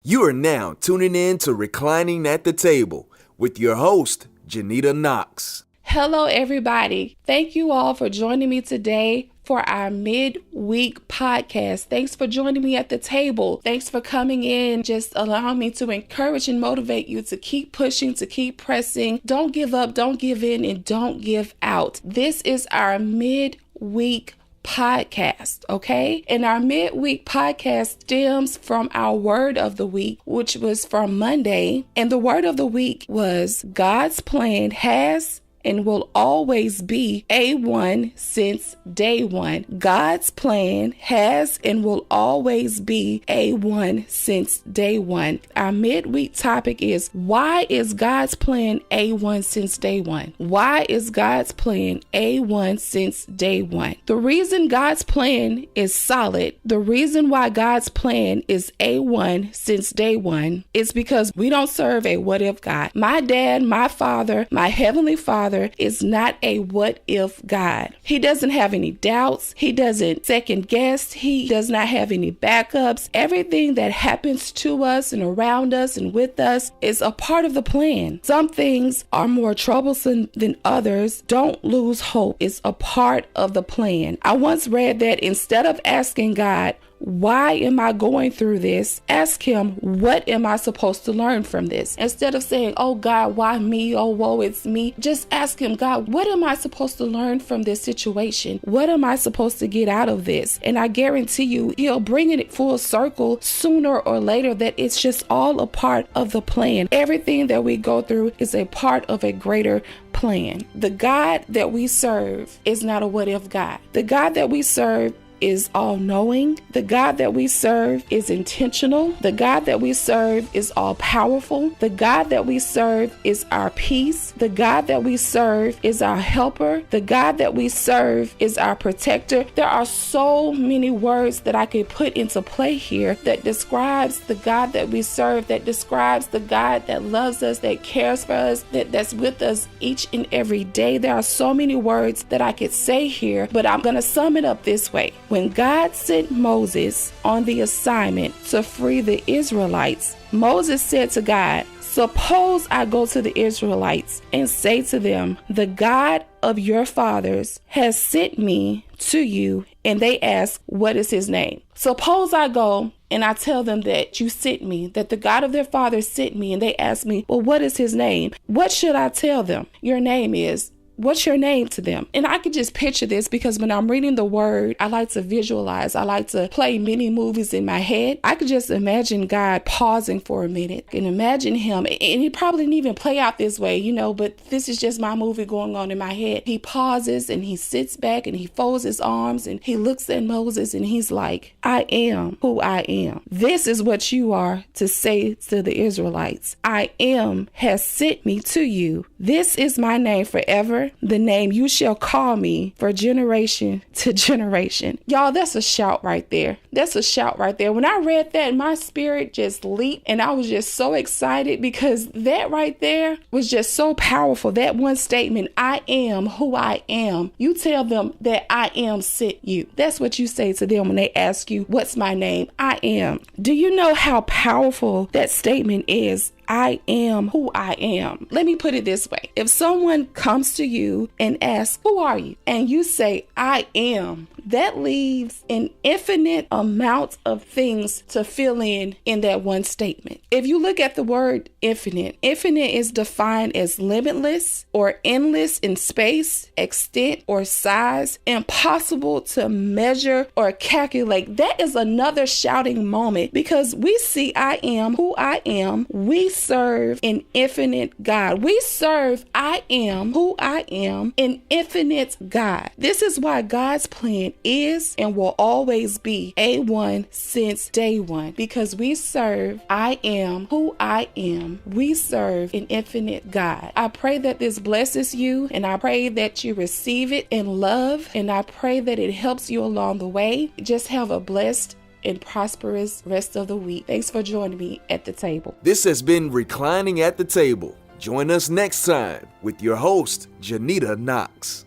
You are now tuning in to Reclining at the Table with your host, Janita Knox. Hello, everybody. Thank you all for joining me today for our midweek podcast. Thanks for joining me at the table. Thanks for coming in, just allowing me to encourage and motivate you to keep pushing, to keep pressing. Don't give up, don't give in, and don't give out. This is our midweek podcast, okay? And our midweek podcast stems from our word of the week, which was from Monday. And the word of the week was God's plan has and will always be A1 since day one. God's plan has and will always be A1 since day one. Our midweek topic is, why is God's plan A1 since day one? Why is God's plan A1 since day one? The reason God's plan is solid, the reason why God's plan is A1 since day one is because we don't serve a what if God. My dad, my father, my heavenly Father is not a what if God. He doesn't have any doubts. He doesn't second guess. He does not have any backups. Everything that happens to us and around us and with us is a part of the plan. Some things are more troublesome than others. Don't lose hope. It's a part of the plan. I once read that instead of asking God, why am I going through this? Ask him, what am I supposed to learn from this? Instead of saying, oh God, why me? Oh, woe, it's me. Just ask him, God, what am I supposed to learn from this situation? What am I supposed to get out of this? And I guarantee you, he'll bring it full circle sooner or later, that it's just all a part of the plan. Everything that we go through is a part of a greater plan. The God that we serve is not a what if God. The God that we serve is all-knowing. The God that we serve is intentional. The God that we serve is all-powerful. The God that we serve is our peace. The God that we serve is our helper. The God that we serve is our protector. There are so many words that I could put into play here that describes the God that we serve, that describes the God that loves us, that cares for us, that's with us each and every day. There are so many words that I could say here, but I'm going to sum it up this way. When God sent Moses on the assignment to free the Israelites, Moses said to God, suppose I go to the Israelites and say to them, the God of your fathers has sent me to you, and they ask, what is his name? Suppose I go and I tell them that you sent me, that the God of their fathers sent me, and they ask me, well, what is his name? What should I tell them? Your name is. What's your name to them? And I could just picture this, because when I'm reading the word, I like to visualize. I like to play many movies in my head. I could just imagine God pausing for a minute and imagine him. And he probably didn't even play out this way, but this is just my movie going on in my head. He pauses and he sits back and he folds his arms and he looks at Moses and he's like, I am who I am. This is what you are to say to the Israelites. I am has sent me to you. This is my name forever, the name you shall call me for generation to generation. Y'all, that's a shout right there. That's a shout right there. When I read that, my spirit just leaped and I was just so excited, because that right there was just so powerful. That one statement, I am who I am. You tell them that I am sent you. That's what you say to them when they ask you, what's my name? I am. Do you know how powerful that statement is? I am who I am. Let me put it this way. If someone comes to you and asks, who are you? And you say, I am, that leaves an infinite amount of things to fill in that one statement. If you look at the word infinite is defined as limitless or endless in space, extent, or size, impossible to measure or calculate. That is another shouting moment, because we see I am who I am. We serve an infinite God. We serve I am who I am, an infinite God. This is why God's plan is and will always be A1 since day one, because we serve I am who I am. We serve an infinite God. I pray that this blesses you, and I pray that you receive it in love, and I pray that it helps you along the way. Just have a blessed and prosperous rest of the week. Thanks for joining me at the table. This has been Reclining at the Table. Join us next time with your host, Janita Knox.